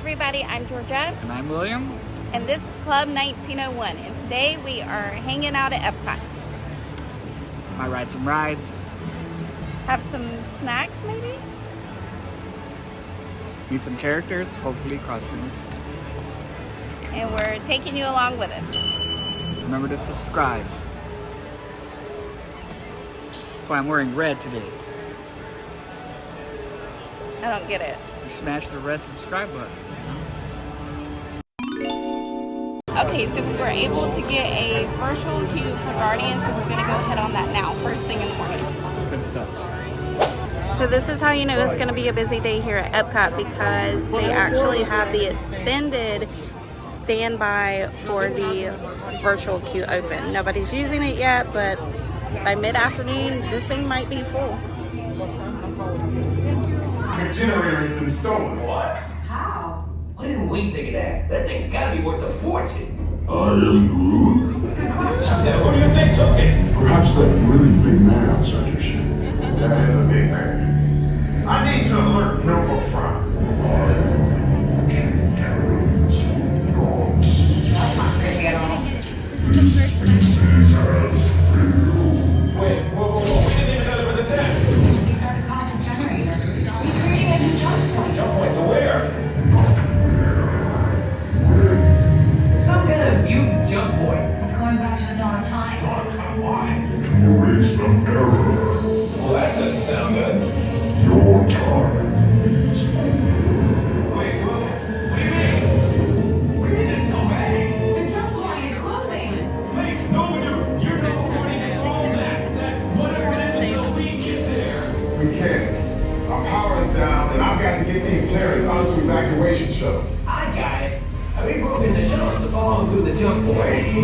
everybody, I'm Georgia. And I'm William. And this is Club 1901. And today we are hanging out at Epcot. Might ride some rides. Have some snacks maybe? Meet some characters, hopefully costumes. And we're taking you along with us. Remember to subscribe. That's why I'm wearing red today. I don't get it. You smash the red subscribe button. Okay, so we were able to get a virtual queue for Guardians, so we're going to go ahead on that now, first thing in the morning. Good stuff. So this is how you know it's going to be a busy day here at Epcot, because they actually have the extended standby for the virtual queue open. Nobody's using it yet, but by mid-afternoon, this thing might be full. Your generator has been stolen. What? How? Why didn't we think of that? That thing's gotta be worth a fortune. I am Groot. Who do you think took it? Perhaps that really big man outside your ship. That is a big man. I need to alert Noble Prime. I am watching terrors from dogs. This species has failed. Wait, whoa. We didn't even know there was a test. He started causing generator. He's creating a new jump point. Jump point to where? Not where. Some kind of mutant jump point. It's going back to the dawn of time. Why? To erase the error. Well, that doesn't sound good. Your time is over. Wait, what do you mean? What do you mean it's so vague? The jump point is closing. Wait, no, you're the one who controls that whatever it is until we get there. We can't. Our power is down, and I've got to get these terrorists onto evacuation shuttles. I got it. We broke in the shuttles to follow them through the jump point.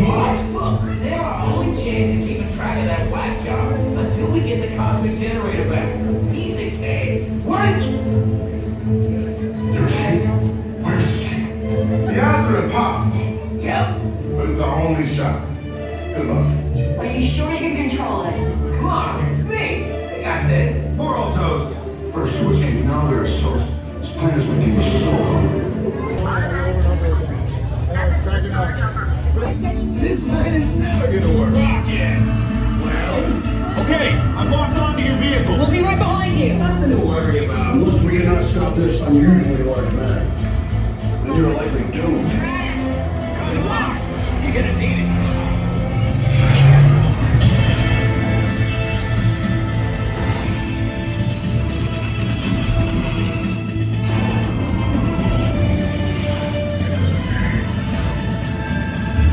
What? Look, they're our only chance of keeping track of that whack job until we get the cosmic generator back. Piece of cake. What? There's key. Where's this key? The odds are impossible, Yep. but it's our only shot. Good luck. Are you sure you can control it? Come on, it's me. We got this. We're all toast. First it was key, now there's toast. This planet is making me so hungry. This plan is never gonna work. Yeah. Well, okay, I'm locked onto your vehicles. We'll be right behind you. Nothing to worry about. Unless we cannot stop this unusually large man, then you're likely doomed. Good luck. You're gonna need it.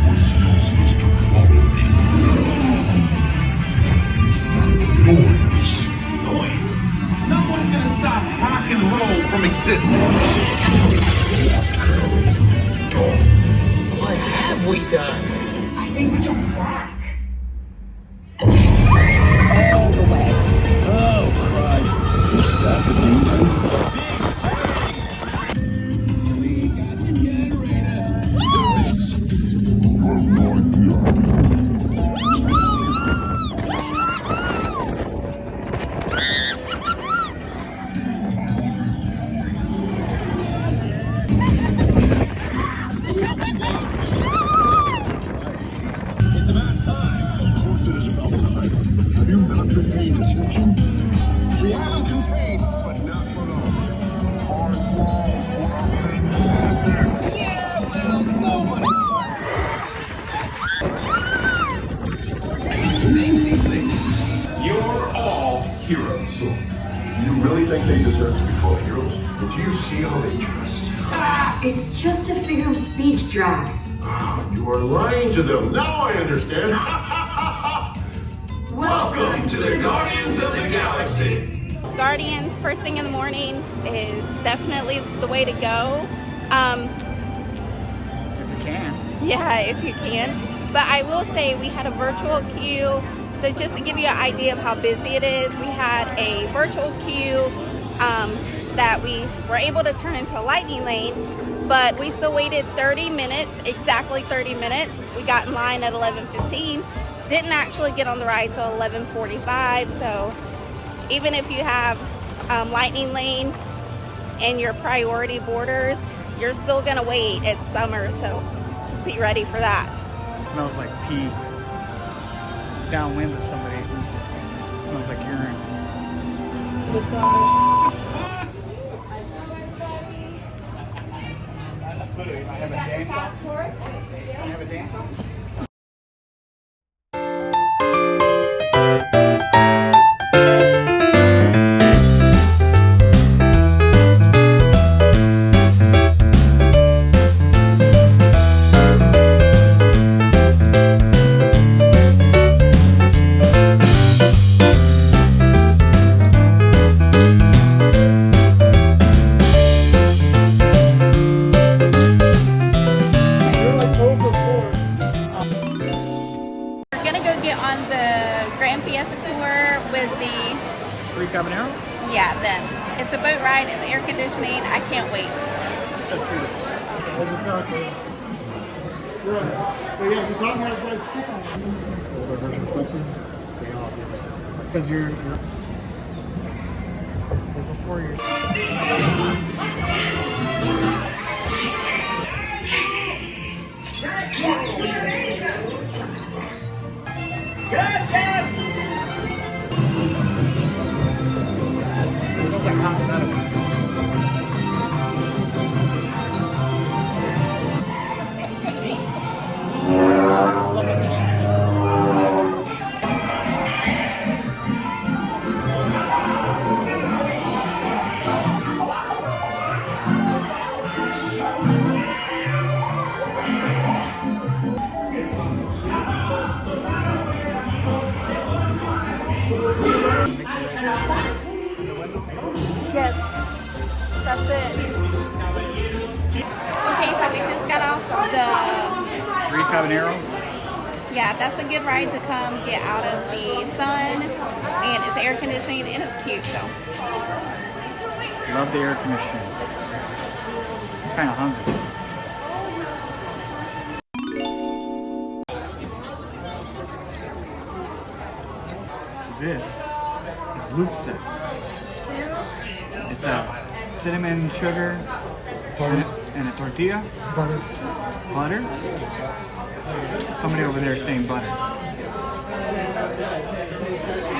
Was useless to follow me. What is that noise? Noise. No one's gonna stop rock and roll from existing. Dog. What have we done? I think we jump back. You're not the audience. It's about time. Of course it is about time. Have you not been paying attention? We haven't contained, but not for long. Name these things. You're all heroes. So, you really think they deserve to be called heroes? Did you see how they dressed? It's just a figure of speech, Drax. Ah, you are lying to them. Now I understand. Welcome to the Guardians of the Galaxy. Guardians, first thing in the morning, is definitely the way to go. If you can. Yeah, if you can. But I will say we had a virtual queue. So just to give you an idea of how busy it is, we had a virtual queue that we were able to turn into a lightning lane, but we still waited 30 minutes, exactly 30 minutes. We got in line at 11:15. Didn't actually get on the ride till 11:45. So even if you have lightning lane and your priority boarders, you're still gonna wait. It's summer, so just be ready for that. It smells like pee. Downwind of somebody. It smells like urine. I have a dance off. I have a dance off. Three Caballeros? Yeah, them. It's a boat ride, it's air conditioning. I can't wait. Let's do this. Older version expensive? Because you're it's before your smells like hot metal. Yes, that's it. Okay, so we just got off the... Three Caballeros. Yeah, that's a good ride to come get out of the sun, and it's air conditioning and it's cute. So Love the air conditioning. I'm kind of hungry. This is Lufset. It's a cinnamon sugar and a tortilla. Butter. Butter? Somebody over there is saying butter.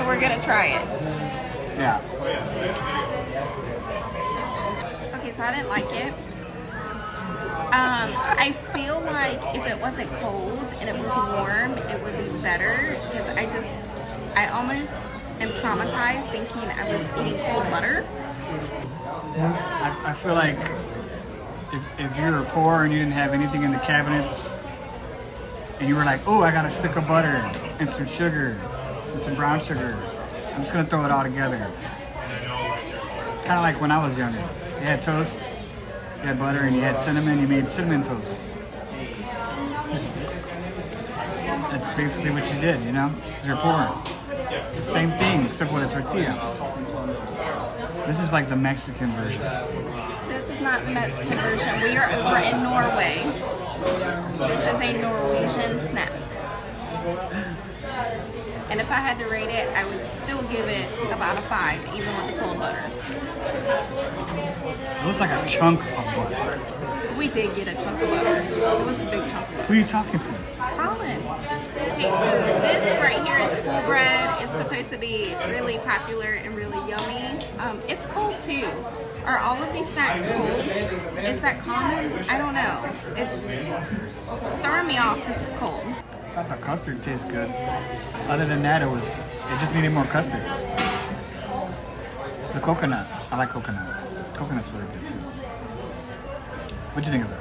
and we're gonna try it. Yeah. Okay, so I didn't like it. I feel like if it wasn't cold and it was warm, it would be better because I almost am traumatized thinking I was eating cold butter. I feel like if you were poor and you didn't have anything in the cabinets and you were like, oh, I got a stick of butter and some sugar and some brown sugar, I'm just gonna throw it all together. Kind of like when I was younger. You had toast, you had butter, and you had cinnamon, you made cinnamon toast. That's basically what you did, you know? Because you're poor. Same thing, except with a tortilla. This is like the Mexican version. This is not the Mexican version. We are over in Norway. This is a Norwegian snack. And if I had to rate it, I would still give it about a 5, even with the cold butter. It looks like a chunk of butter. We did get a chunk of butter. It was a big chunk. Who are you talking to? Colin. Okay, so this right here is school bread. It's supposed to be really popular and really yummy. It's cold too. Are all of these snacks cold? Is that common? I don't know. It's throwing me off because it's cold. I thought the custard tastes good. Other than that, it just needed more custard. The coconut, I like coconut. Coconut's really good too. What'd you think of it?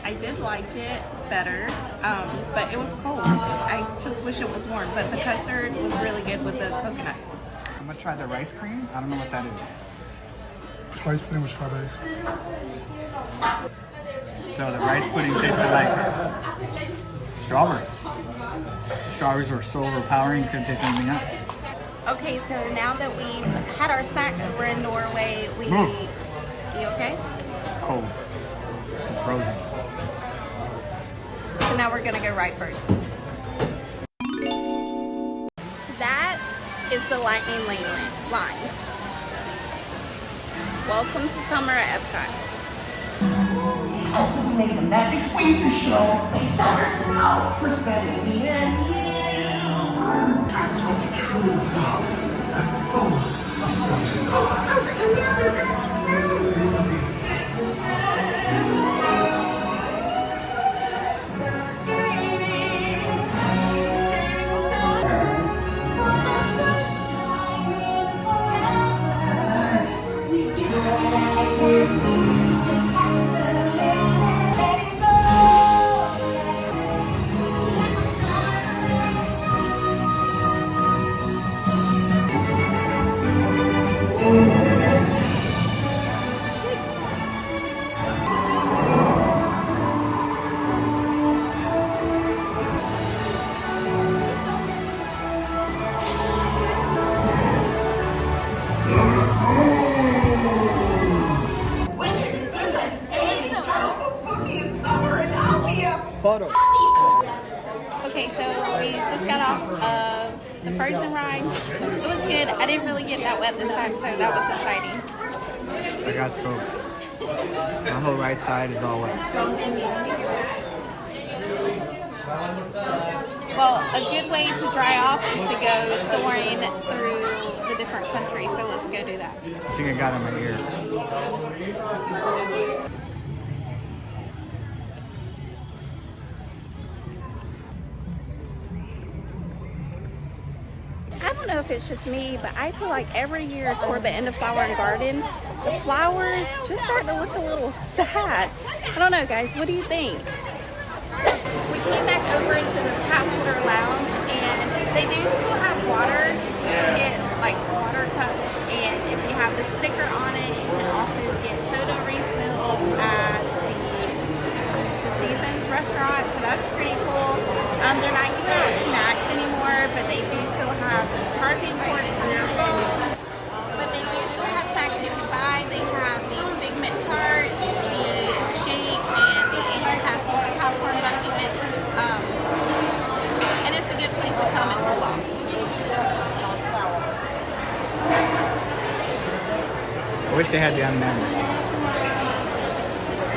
I did like it better, but it was cold. I just wish it was warm, but the custard was really good with the coconut. I'm gonna try the rice cream. I don't know what that is. Rice pudding with strawberries. So the rice pudding tasted like strawberries. The strawberries were so overpowering, you couldn't taste anything else. Okay, so now that we've had our snack over in Norway, You okay? Cold. And frozen. So now we're gonna go right first. That is the lightning lane line. Welcome to summer at Epcot. This is making a magic winter show. They sell us out for spending me and you. I love true love and full of frozen Winter season is ending. Put me in summer and I'll be a Photo. Okay, so we just got off of the Frozen ride. It was good. I didn't really get that wet this time, so that was exciting. I got soaked. My whole right side is all wet. Well, a good way to dry off is to go soaring through the different countries, so let's go do that. I think I got it in my ear. I don't know if it's just me, but I feel like every year toward the end of Flower and Garden, the flowers just start to look a little sad. I don't know, guys. What do you think? We came back over to the Passenger Lounge, and they do still have water. You can get like water cups, and if you have the sticker on it, you can also get soda refills at the Seasons restaurant. So that's pretty cool. They're not giving out snacks anymore, but they do still have the charging ports for your phone. But they do still have snacks you can buy. They have the Figment Tart, the shake, and the annual passport popcorn bucket. And it's a good place to come and cool off. I wish they had the M&Ms.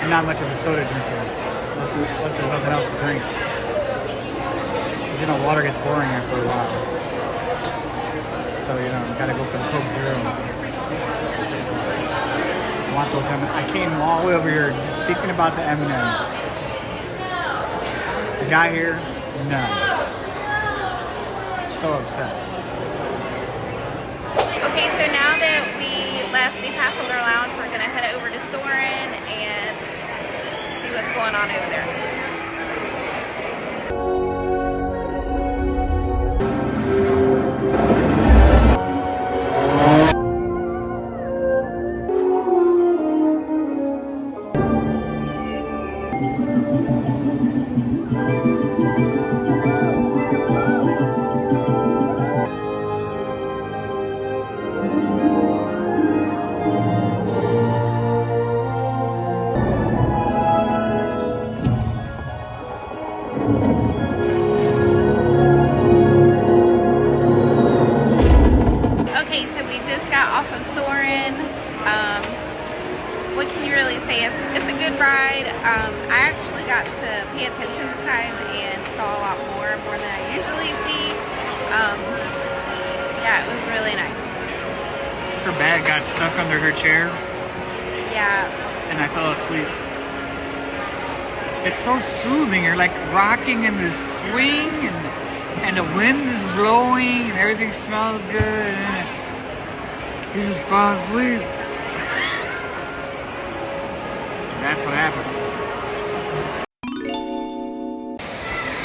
I'm not much of a soda drinker, unless there's nothing else to drink. Because, you know, water gets boring after a while. So, you know, gotta go for the Coke Zero. I want those M&Ms. I came all the way over here just thinking about the M&Ms. The guy here, no. So upset. Okay, so now that we left the Passenger Lounge, we're going to head over to Soarin' and see what's going on over there. Okay, so we just got off of Soarin'. What can you really say? It's a good ride. I actually got to pay attention this time and saw a lot more than I usually see. Yeah, it was really nice. Her bag got stuck under her chair. Yeah. And I fell asleep. It's so soothing. You're like rocking in this swing, and the wind is blowing, and everything smells good. And you just fall asleep. That's what happened.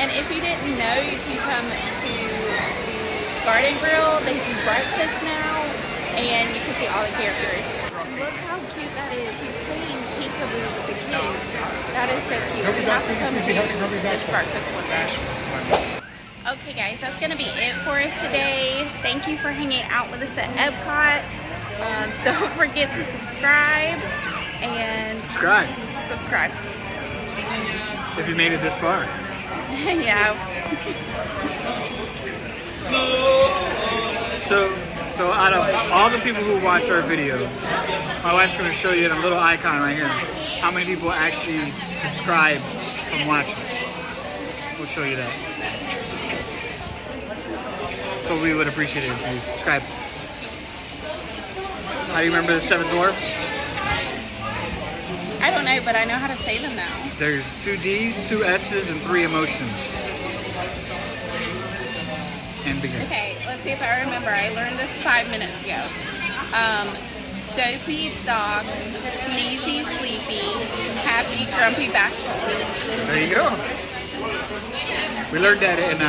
And if you didn't know, you can come to the Garden Grill. They do breakfast now, and you can see all the characters. Look how cute that is. He's playing peekaboo with the kids. That is so cute. We have to come do this breakfast one day. Okay guys, that's going to be it for us today. Thank you for hanging out with us at Epcot. Don't forget to subscribe and subscribe. If you made it this far. Yeah. So So out of all the people who watch our videos, my wife's going to show you in a little icon right here how many people actually subscribe from watching. We'll show you that. So we would appreciate it if you subscribe. How do you remember the 7 dwarfs? I don't know, but I know how to say them now. There's 2 D's, 2 S's, and 3 emotions. And begin. Okay, let's see if I remember. I learned this 5 minutes ago. Dopey, dog, sneezy, sleepy, happy, grumpy, bashful. There you go. We learned that in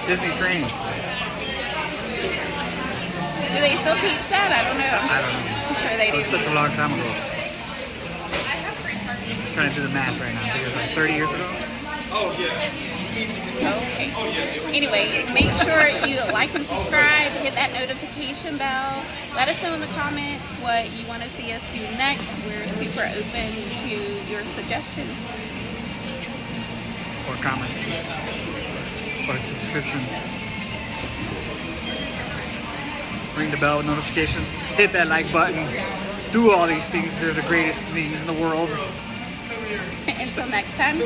Disney training. Do they still teach that? I don't know. I don't know. I'm sure they It do. was such a long time ago. I'm trying to do the math right now. I think it was like 30 years ago. Okay. Anyway, make sure you like and subscribe, hit that notification bell. Let us know in the comments what you want to see us do next. We're super open to your suggestions. Or comments. Or subscriptions. Ring the bell with notifications. Hit that like button. Do all these things. They're the greatest things in the world. Until next time.